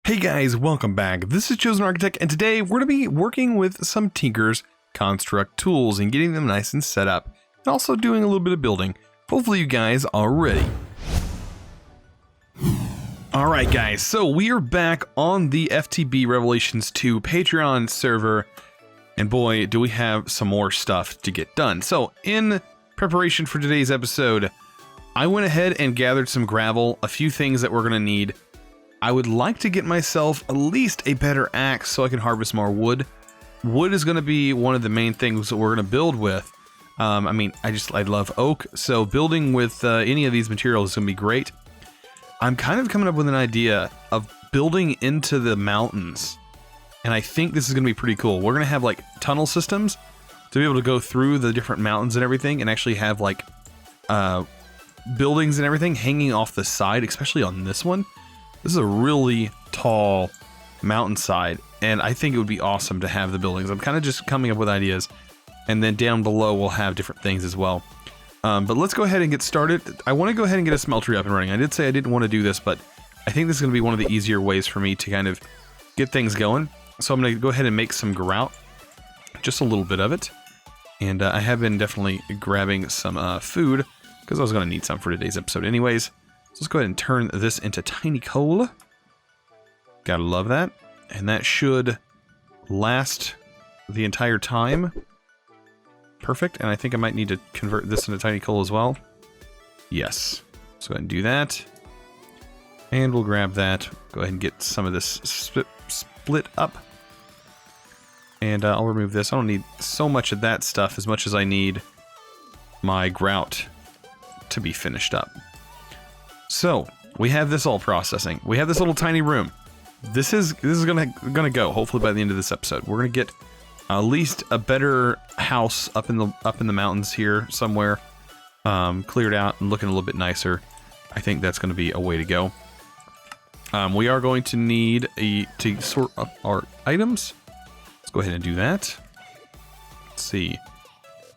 Hey guys, welcome back. This is ChosenArchitect, and today we're going to be working with some Tinker's construct tools and getting them nice and set up, and also doing a little bit of building. Hopefully you guys are ready. Alright guys, so we are back on the FTB Revelations 2 Patreon server, and boy, do we have some more stuff to get done. So, in preparation for today's episode, I went ahead and gathered some gravel, a few things that we're going to need. I would like to get myself at least a better axe so I can harvest more wood. Wood is going to be one of the main things that we're going to build with. I love oak, so building with any of these materials is going to be great. I'm kind of coming up with an idea of building into the mountains, and I think this is going to be pretty cool. We're going to have like tunnel systems to be able to go through the different mountains and everything, and actually have like buildings and everything hanging off the side, especially on this one. This is a really tall mountainside, and I think it would be awesome to have the buildings. I'm kind of just coming up with ideas, and then down below we'll have different things as well. But let's go ahead and get started. I want to go ahead and get a smeltery up and running. I did say I didn't want to do this, but I think this is going to be one of the easier ways for me to kind of get things going. So I'm going to go ahead and make some grout, just a little bit of it. And I have been definitely grabbing some food, because I was going to need some for today's episode anyways. So let's go ahead and turn this into tiny coal. Gotta love that. And that should last the entire time. Perfect. And I think I might need to convert this into tiny coal as well. Yes. Let's go ahead and do that. And we'll grab that. Go ahead and get some of this split up. And I'll remove this. I don't need so much of that stuff as much as I need my grout to be finished up. So, we have this all processing. We have this little tiny room. This is gonna go, hopefully by the end of this episode. We're gonna get at least a better house up in the mountains here somewhere. Cleared out and looking a little bit nicer. I think that's gonna be a way to go. We are going to need to sort up our items. Let's go ahead and do that. Let's see.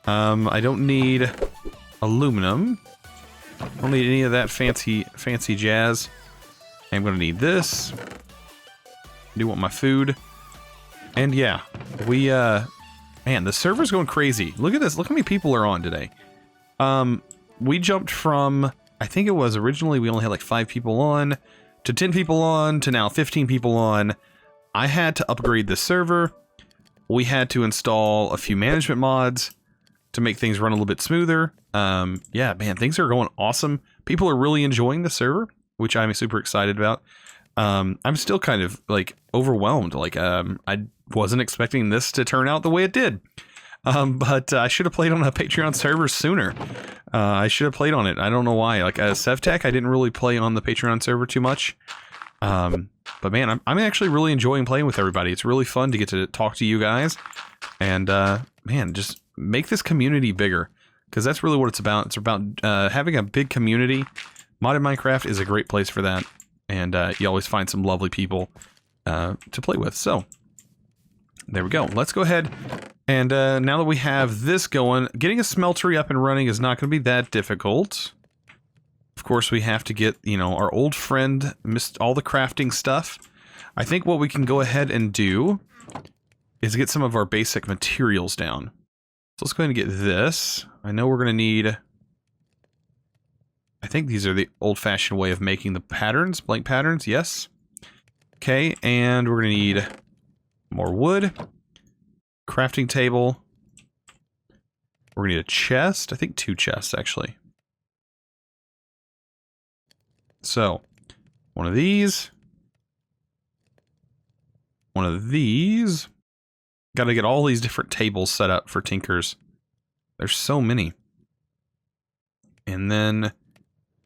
I don't need aluminum. I don't need any of that fancy jazz. I'm gonna need this. I do want my food. And yeah, we man, the server's going crazy. Look at this. Look how many people are on today. We jumped from, I think it was originally we only had like 5 people on, to 10 people on, to now 15 people on. I had to upgrade the server. We had to install a few management mods to make things run a little bit smoother. Yeah, man, things are going awesome. People are really enjoying the server, which I'm super excited about. I'm still kind of like overwhelmed. Like, I wasn't expecting this to turn out the way it did. But I should have played on a Patreon server sooner. I should have played on it. I don't know why. Like, as SevTech, I didn't really play on the Patreon server too much. But man, I'm actually really enjoying playing with everybody. It's really fun to get to talk to you guys. And, man, just make this community bigger, because that's really what it's about. It's about having a big community. Modded Minecraft is a great place for that, and you always find some lovely people to play with. So there we go. Let's go ahead and now that we have this going, getting a smeltery up and running is not going to be that difficult. Of course, we have to get, you know, our old friend missed all the crafting stuff. I think what we can go ahead and do is get some of our basic materials down. So let's go ahead and get this. I know we're going to need, I think these are the old-fashioned way of making the patterns, blank patterns, yes. Okay, and we're going to need more wood, crafting table. We're going to need a chest, I think 2 chests actually. So, one of these. One of these. Got to get all these different tables set up for Tinkers. There's so many. And then I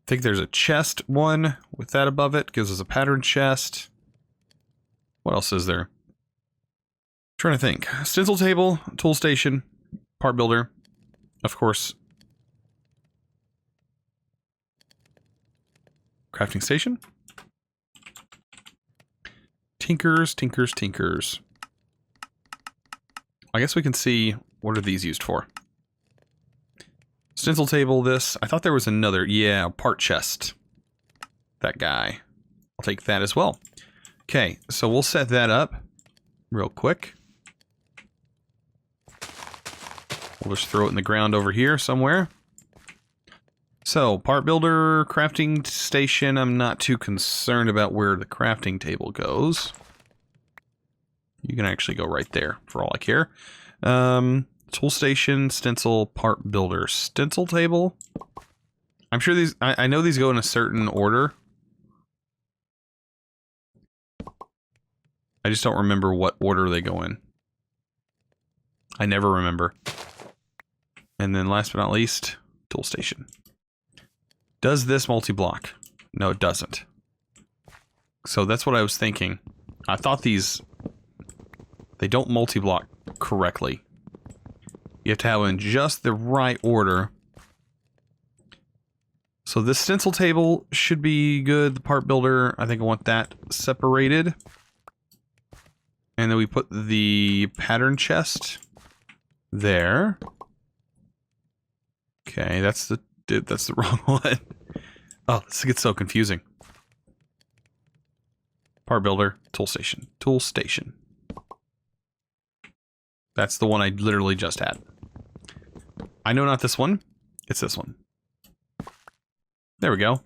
think there's a chest one with that above it. Gives us a pattern chest. What else is there? Trying to think. Stencil table, tool station, part builder. Of course. Crafting station. Tinkers. I guess we can see, what are these used for? Stencil table, this. I thought there was another, yeah, part chest. That guy. I'll take that as well. Okay, so we'll set that up real quick. We'll just throw it in the ground over here somewhere. So, part builder, crafting station, I'm not too concerned about where the crafting table goes. You can actually go right there, for all I care. Tool station, stencil, part builder, stencil table. I'm sure these, I know these go in a certain order. I just don't remember what order they go in. I never remember. And then last but not least, tool station. Does this multi-block? No, it doesn't. So that's what I was thinking. I thought these... They don't multi-block correctly. You have to have them in just the right order. So this stencil table should be good. The part builder, I think I want that separated. And then we put the pattern chest there. Okay, that's the wrong one. Oh, this gets so confusing. Part builder, tool station, tool station. That's the one I literally just had. I know not this one. It's this one. There we go.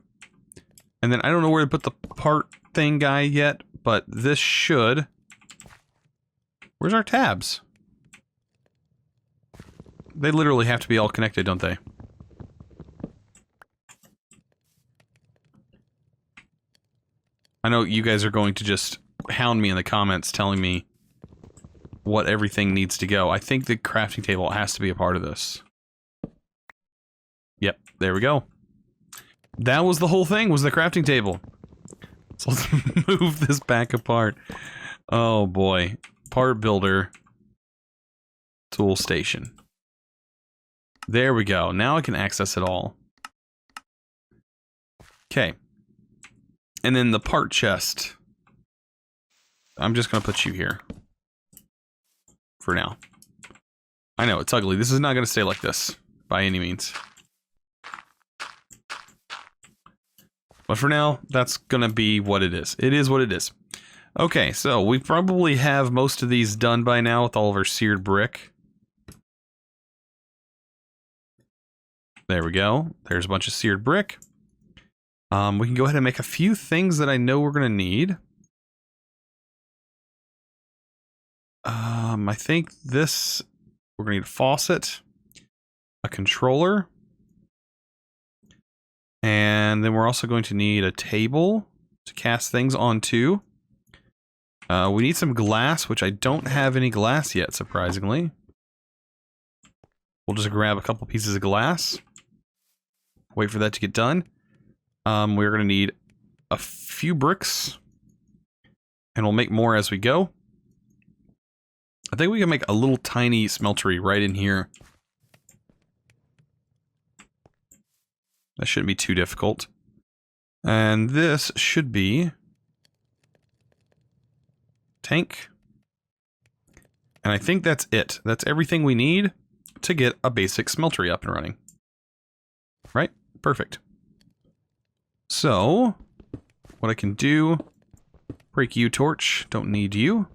And then I don't know where to put the part thing guy yet, but this should... Where's our tabs? They literally have to be all connected, don't they? I know you guys are going to just hound me in the comments telling me what everything needs to go. I think the crafting table has to be a part of this. Yep, there we go. That was the whole thing, was the crafting table. So let's move this back apart. Oh boy. Part builder. Tool station. There we go. Now I can access it all. Okay. And then the part chest. I'm just going to put you here. For now. I know, it's ugly. This is not going to stay like this. By any means. But for now, that's going to be what it is. It is what it is. Okay, so we probably have most of these done by now with all of our seared brick. There we go. There's a bunch of seared brick. We can go ahead and make a few things that I know we're going to need. I think this... We're going to need a faucet. A controller. And then we're also going to need a table to cast things onto. We need some glass, which I don't have any glass yet, surprisingly. We'll just grab a couple pieces of glass. Wait for that to get done. We're going to need a few bricks. And we'll make more as we go. I think we can make a little tiny smeltery right in here. That shouldn't be too difficult. And this should be... tank. And I think that's it. That's everything we need to get a basic smeltery up and running. Right? Perfect. So, what I can do... break you, torch. Don't need you.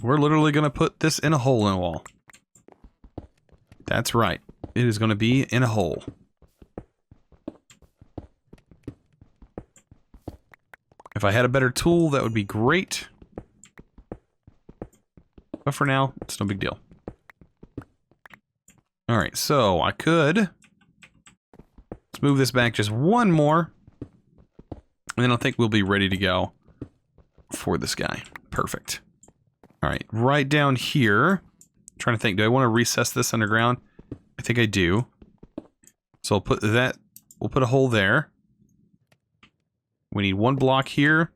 We're literally going to put this in a hole in a wall. That's right. It is going to be in a hole. If I had a better tool, that would be great. But for now, it's no big deal. Alright, so I could... let's move this back just one more. And then I think we'll be ready to go for this guy. Perfect. Alright, right down here. I'm trying to think, do I want to recess this underground? I think I do. So I'll put that... we'll put a hole there. We need one block here.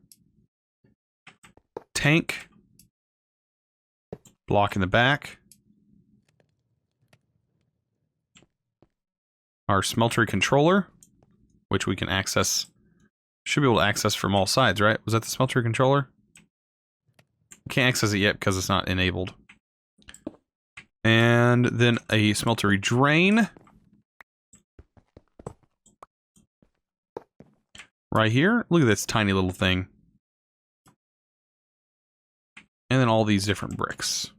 Tank. Block in the back. Our smeltery controller, which we can access. Should be able to access from all sides, right? Was that the smeltery controller? Can't access it yet because it's not enabled. And then a smeltery drain. right here. Look at this tiny little thing. And then all these different bricks.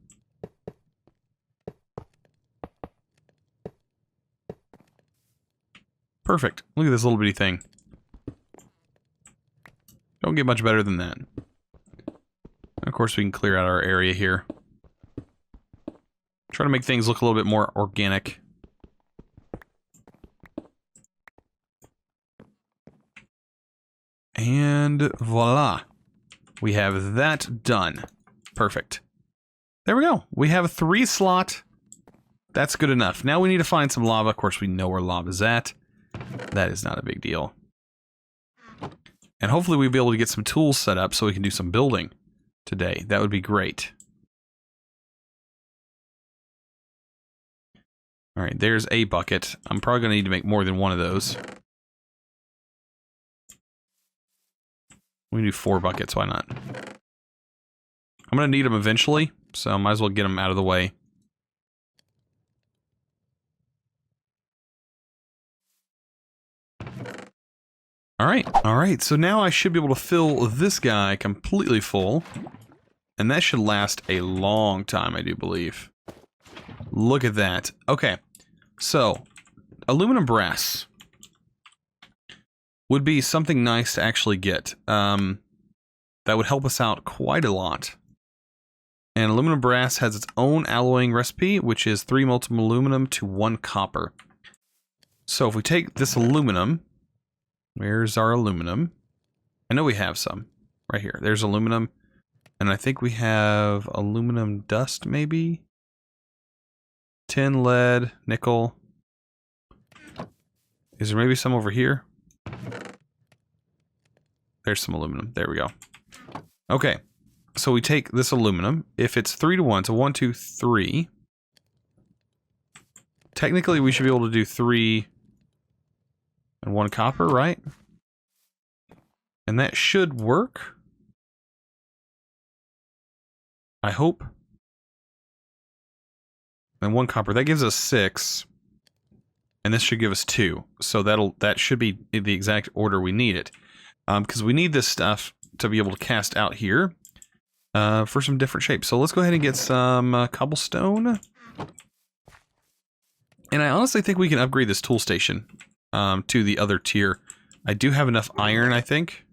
Perfect. Look at this little bitty thing. Don't get much better than that. And of course, we can clear out our area here. Try to make things look a little bit more organic. And voila. We have that done. Perfect. There we go. We have a 3 slot. That's good enough. Now we need to find some lava. Of course, we know where lava's at. That is not a big deal. And hopefully we'll be able to get some tools set up so we can do some building today. That would be great. Alright, there's a bucket. I'm probably going to need to make more than one of those. We can do 4 buckets, why not? I'm going to need them eventually, so I might as well get them out of the way. Alright, so now I should be able to fill this guy completely full. And that should last a long time, I do believe. Look at that. Okay, so, aluminum brass would be something nice to actually get. That would help us out quite a lot. And aluminum brass has its own alloying recipe, which is 3 molten aluminum to 1 copper. So if we take this aluminum, where's our aluminum? I know we have some right here. There's aluminum, and I think we have aluminum dust, maybe? Tin, lead, nickel. Is there maybe some over here? There's some aluminum. There we go. Okay. So we take this aluminum. If it's 3 to 1, so 1, 2, 3. Technically, we should be able to do 3 and 1 copper, right? And that should work. I hope. And 1 copper. That gives us 6. And this should give us 2. So that should be in the exact order we need it. Because we need this stuff to be able to cast out here. For some different shapes. So let's go ahead and get some cobblestone. And I honestly think we can upgrade this tool station to the other tier. I do have enough iron, I think.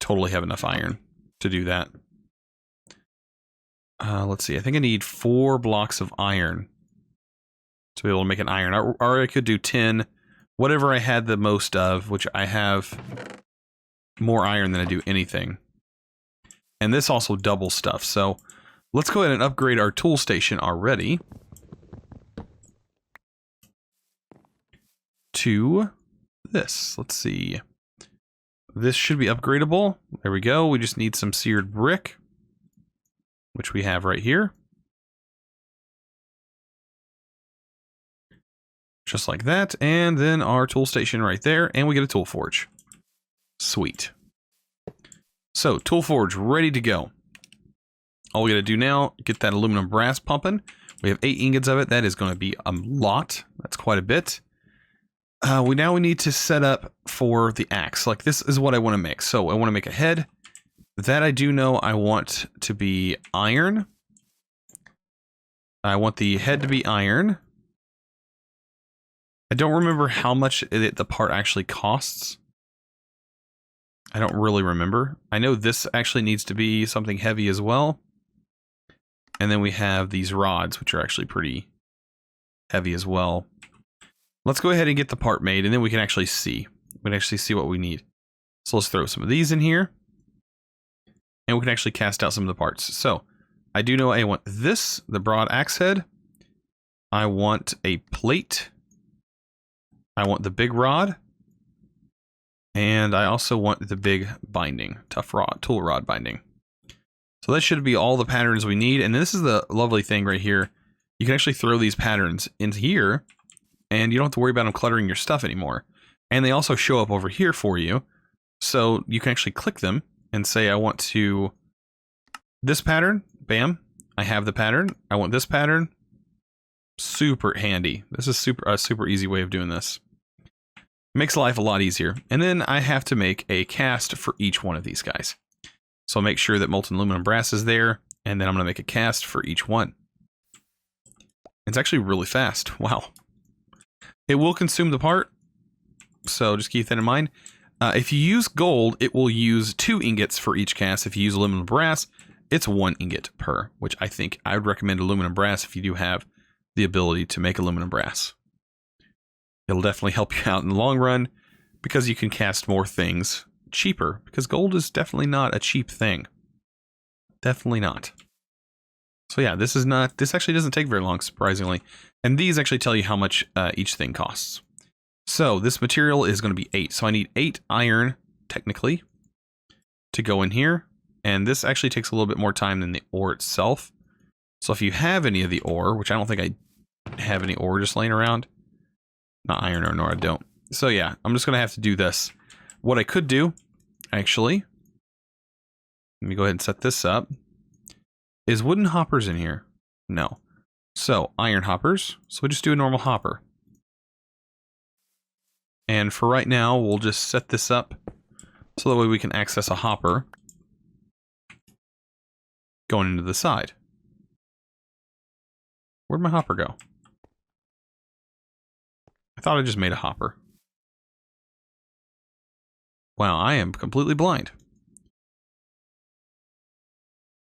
Totally have enough iron to do that. Let's see. I think I need 4 blocks of iron to be able to make an iron. Or I could do 10. Whatever I had the most of, which I have more iron than I do anything. And this also doubles stuff, so let's go ahead and upgrade our tool station already to this. Let's see. This should be upgradable. There we go. We just need some seared brick, which we have right here. Just like that. And then our tool station right there, and we get a tool forge. Sweet. So, tool forge ready to go. All we gotta do now, get that aluminum brass pumping. We have 8 ingots of it. That is going to be a lot. That's quite a bit. We need to set up for the axe. Like, this is what I want to make. So, I want to make a head. That I do know I want to be iron. I want the head to be iron. I don't remember how much the part actually costs. I don't really remember. I know this actually needs to be something heavy as well. And then we have these rods, which are actually pretty heavy as well. Let's go ahead and get the part made, and then we can actually see. We can actually see what we need. So let's throw some of these in here. And we can actually cast out some of the parts. So, I do know I want this, the broad axe head. I want a plate. I want the big rod. And I also want the big binding, tough rod, tool rod binding. So that should be all the patterns we need. And this is the lovely thing right here. You can actually throw these patterns in here, and you don't have to worry about them cluttering your stuff anymore. And they also show up over here for you. So you can actually click them and say, I want to this pattern. Bam. I have the pattern. I want this pattern. Super handy. This is a super easy way of doing this. Makes life a lot easier. And then I have to make a cast for each one of these guys. So I'll make sure that molten aluminum brass is there, and then I'm going to make a cast for each one. It's actually really fast. Wow. It will consume the part, so just keep that in mind. If you use gold, it will use 2 ingots for each cast. If you use aluminum brass, it's 1 ingot per, which I think I would recommend aluminum brass if you do have the ability to make aluminum brass. It'll definitely help you out in the long run because you can cast more things cheaper, because gold is definitely not a cheap thing. Definitely not. So yeah, this actually doesn't take very long, surprisingly. And these actually tell you how much each thing costs. So this material is going to be 8. So I need 8 iron, technically, to go in here. And this actually takes a little bit more time than the ore itself. So if you have any of the ore, which I don't think I have any ore just laying around. Not iron ore, nor I don't. So yeah, I'm just going to have to do this. What I could do, actually, let me go ahead and set this up. Is wooden hoppers in here? No. So iron hoppers. So we just do a normal hopper. And for right now, we'll just set this up so that way we can access a hopper going into the side. Where'd my hopper go? I thought I just made a hopper. Wow, I am completely blind.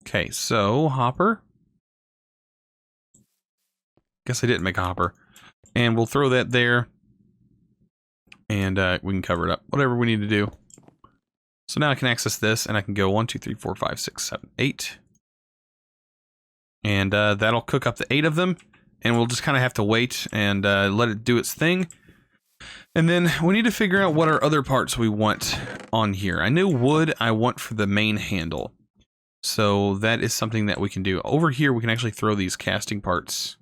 Okay, so hopper. Guess I didn't make a hopper. And we'll throw that there. And we can cover it up. Whatever we need to do. So now I can access this and I can go 1, 2, 3, 4, 5, 6, 7, 8. And that'll cook up the 8 of them. And we'll just kind of have to wait and let it do its thing. And then we need to figure out what our other parts we want on here. I know wood I want for the main handle. So that is something that we can do. Over here, we can actually throw these casting parts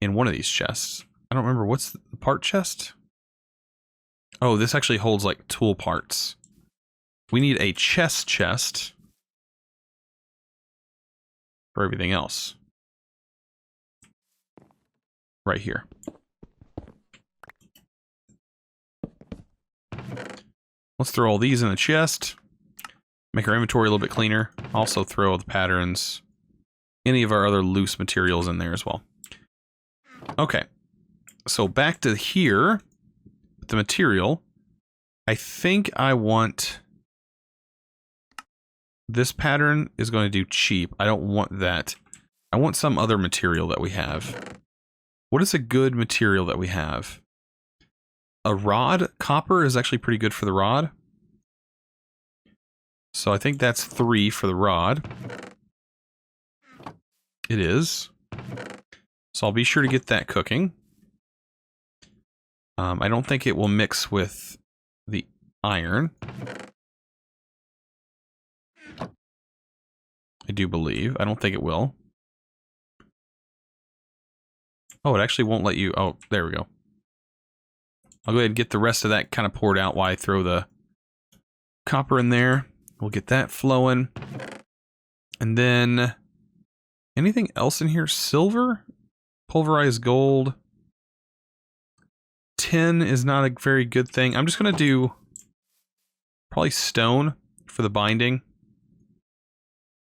in one of these chests. I don't remember, what's the part chest? Oh, this actually holds like tool parts. We need a chest for everything else. Right here. Let's throw all these in the chest. Make our inventory a little bit cleaner. Also throw the patterns, any of our other loose materials in there as well. Okay. So back to here. The material. I think I want... This pattern is going to do cheap. I don't want that. I want some other material that we have. What is a good material that we have? A rod? Copper is actually pretty good for the rod. So I think that's 3 for the rod. It is. So I'll be sure to get that cooking. I don't think it will mix with the iron. I do believe. I don't think it will. Oh, it actually won't let you... Oh, there we go. I'll go ahead and get the rest of that kind of poured out while I throw the copper in there. We'll get that flowing. And then... anything else in here? Silver? Pulverized gold. Tin is not a very good thing. I'm just going to do probably stone for the binding.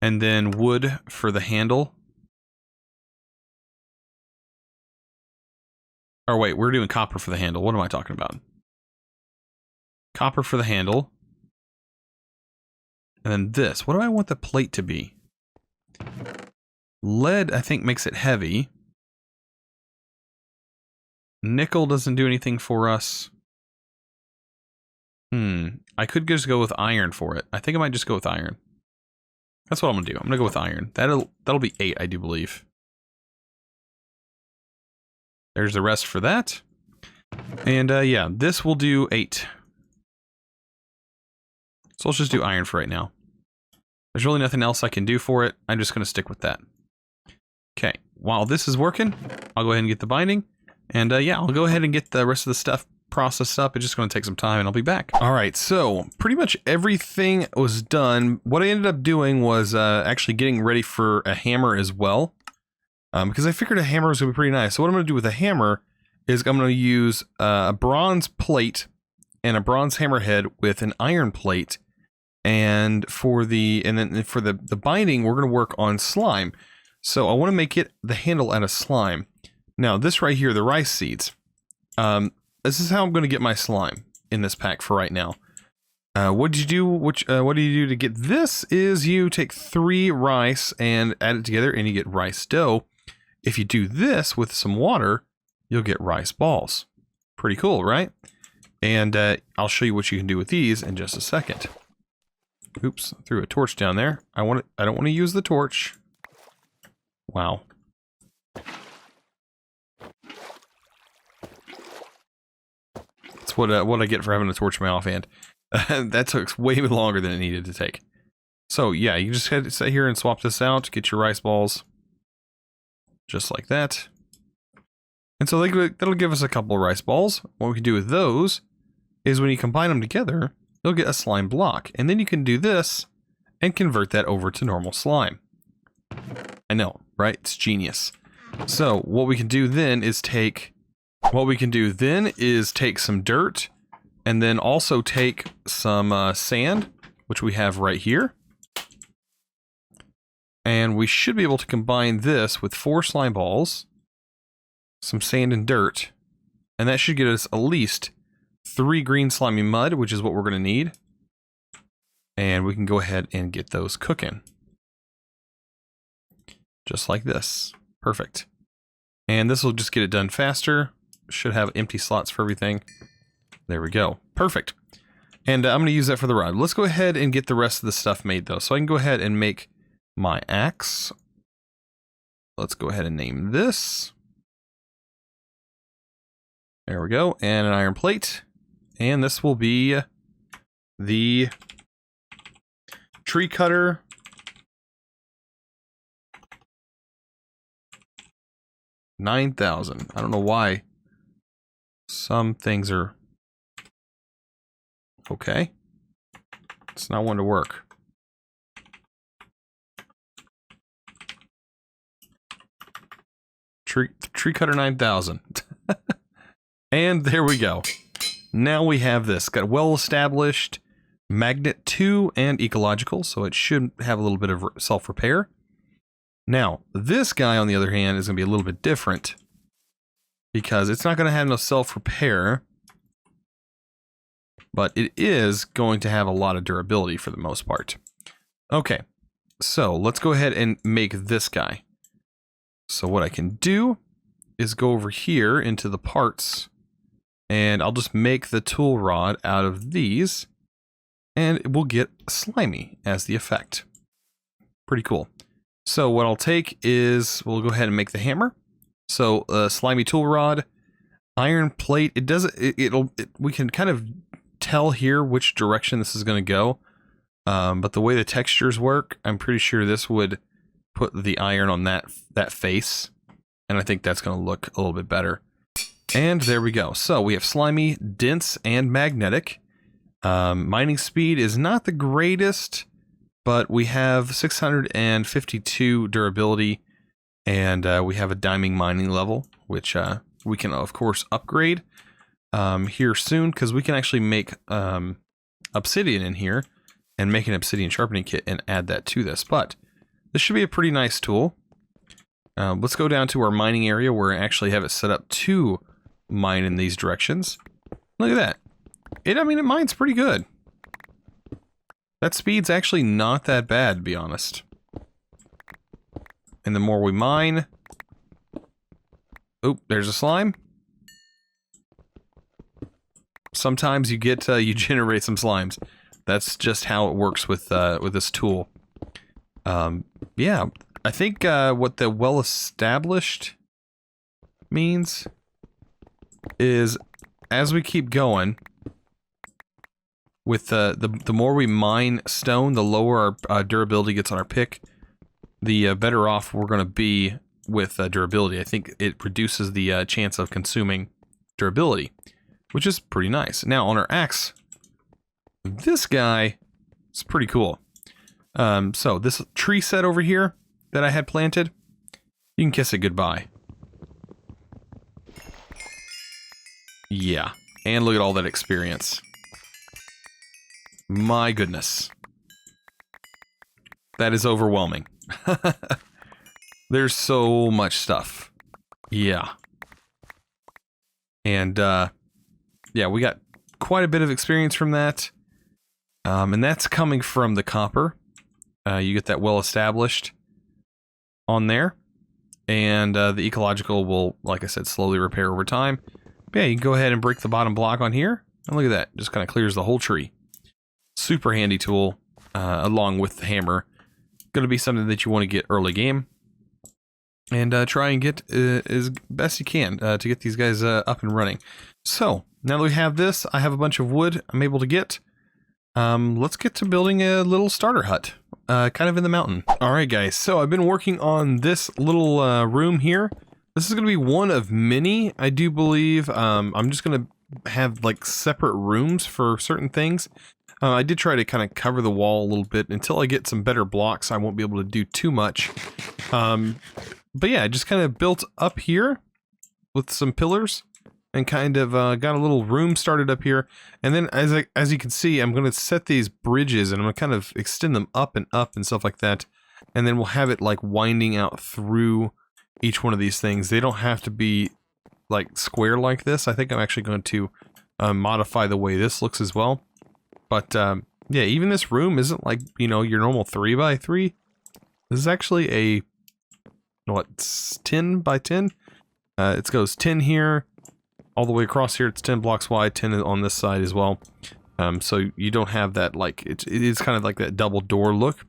And then wood for the handle. Or wait, we're doing copper for the handle. What am I talking about? Copper for the handle. And then this. What do I want the plate to be? Lead, I think, makes it heavy. Nickel doesn't do anything for us. I could just go with iron for it. I think I might just go with iron. That's what I'm gonna do. I'm gonna go with iron. That'll be 8, I do believe. There's the rest for that. And yeah, this will do 8. So let's just do iron for right now. There's really nothing else I can do for it. I'm just gonna stick with that. Okay, while this is working, I'll go ahead and get the binding. And yeah, I'll go ahead and get the rest of the stuff processed up. It's just going to take some time and I'll be back. All right, so pretty much everything was done. What I ended up doing was actually getting ready for a hammer as well. Because I figured a hammer was going to be pretty nice. So what I'm going to do with a hammer is I'm going to use a bronze plate and a bronze hammerhead with an iron plate. And for the binding, we're going to work on slime. So I want to make it the handle out of slime. Now this right here, the rice seeds. This is how I'm going to get my slime in this pack for right now. What do you do? What do you do to get this? Is you take 3 rice and add it together, and you get rice dough. If you do this with some water, you'll get rice balls. Pretty cool, right? And I'll show you what you can do with these in just a second. Oops, threw a torch down there. I don't want to use the torch. Wow. That's what I get for having a torch in my offhand. That took way longer than it needed to take. So yeah, you just had to sit here and swap this out, get your rice balls. Just like that. And so that'll give us a couple of rice balls. What we can do with those is when you combine them together, you'll get a slime block. And then you can do this and convert that over to normal slime. I know, right? It's genius. So what we can do then is take some dirt and then also take some sand, which we have right here. And we should be able to combine this with 4 slime balls, some sand and dirt, and that should get us at least 3 green slimy mud, which is what we're going to need. And we can go ahead and get those cooking. Just like this. Perfect. And this will just get it done faster. Should have empty slots for everything. There we go. Perfect. And I'm going to use that for the rod. Let's go ahead and get the rest of the stuff made, though. So I can go ahead and make my axe. Let's go ahead and name this. There we go. And an iron plate. And this will be the tree cutter. $9,000. I don't know why some things are okay. It's not one to work. Tree cutter 9,000. And there we go. Now we have this. Got well established, magnet 2 and ecological, so it should have a little bit of self-repair. Now, this guy, on the other hand, is going to be a little bit different because it's not going to have no self-repair, but it is going to have a lot of durability for the most part. Okay, so let's go ahead and make this guy. So what I can do is go over here into the parts, and I'll just make the tool rod out of these, and we'll get slimy as the effect. Pretty cool. So what I'll take is, we'll go ahead and make the hammer. So slimy tool rod, iron plate. We can kind of tell here which direction this is going to go. But the way the textures work, I'm pretty sure this would put the iron on that face. And I think that's going to look a little bit better. And there we go. So we have slimy, dense, and magnetic. Mining speed is not the greatest, but we have 652 durability, and we have a diamond mining level, which we can, of course, upgrade here soon, because we can actually make obsidian in here and make an obsidian sharpening kit and add that to this. But this should be a pretty nice tool. Let's go down to our mining area where I actually have it set up to mine in these directions. Look at that. It mines pretty good. That speed's actually not that bad, to be honest. And the more we mine... Oh, there's a slime. Sometimes you get, you generate some slimes. That's just how it works with this tool. Yeah, I think what the well-established means is as we keep going, with the more we mine stone, the lower our durability gets on our pick, the better off we're going to be with durability. I think it reduces the chance of consuming durability, which is pretty nice. Now on our axe, this guy is pretty cool. So this tree set over here that I had planted, you can kiss it goodbye. Yeah. And look at all that experience. My goodness. That is overwhelming. There's so much stuff. Yeah. And, yeah, we got quite a bit of experience from that. And that's coming from the copper. You get that well established on there. And the ecological will, like I said, slowly repair over time. But yeah, you can go ahead and break the bottom block on here. And look at that. Just kind of clears the whole tree. Super handy tool, along with the hammer. Going to be something that you want to get early game. And try and get as best you can to get these guys up and running. So, now that we have this, I have a bunch of wood I'm able to get. Let's get to building a little starter hut. Kind of in the mountain. Alright guys, so I've been working on this little room here. This is going to be one of many, I do believe. I'm just going to have like separate rooms for certain things. I did try to kind of cover the wall a little bit. Until I get some better blocks, I won't be able to do too much. But yeah, I just kind of built up here with some pillars. And kind of got a little room started up here. And then as you can see, I'm going to set these bridges and I'm going to kind of extend them up and stuff like that. And then we'll have it like winding out through each one of these things. They don't have to be like square like this. I think I'm actually going to modify the way this looks as well. But yeah, even this room isn't like, you know, your normal 3x3. This is actually a, what, 10 by 10? It goes 10 here. All the way across here, it's 10 blocks wide, 10 on this side as well. So you don't have that, like, it is kind of like that double door look,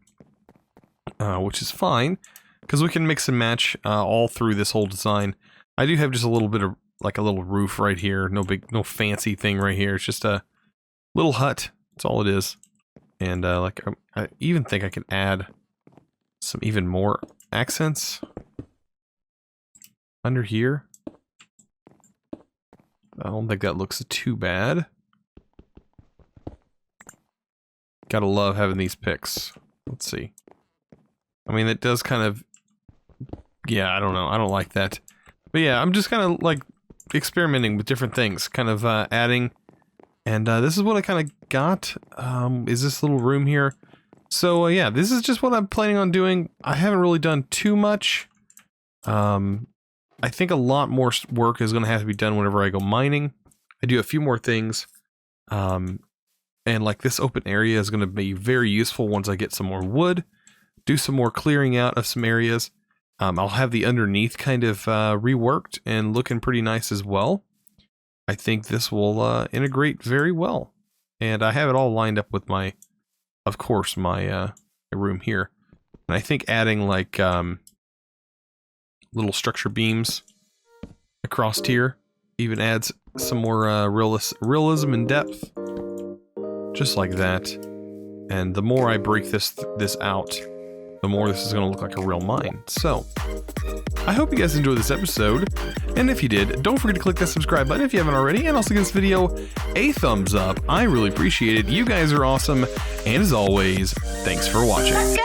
which is fine, because we can mix and match all through this whole design. I do have just a little bit of, like, a little roof right here, no fancy thing right here. It's just a little hut, that's all it is. And, like, I even think I can add some even more accents under here. I don't think that looks too bad. Gotta love having these picks. Let's see. I mean, it does kind of... Yeah, I don't know. I don't like that. But yeah, I'm just kind of, like, experimenting with different things. Kind of adding. And this is what I kind of got. Is this little room here. So, yeah, this is just what I'm planning on doing. I haven't really done too much. I think a lot more work is going to have to be done whenever I go mining. I do a few more things. And like this open area is going to be very useful once I get some more wood. Do some more clearing out of some areas. I'll have the underneath kind of reworked and looking pretty nice as well. I think this will integrate very well. And I have it all lined up with my, of course, my room here. And I think adding like... little structure beams across here even adds some more realism and depth, just like that. And the more I break this out, the more this is going to look like a real mine. So I hope you guys enjoyed this episode, and if you did, don't forget to click that subscribe button if you haven't already, and also give this video a thumbs up. I really appreciate it. You guys are awesome, and as always, thanks for watching.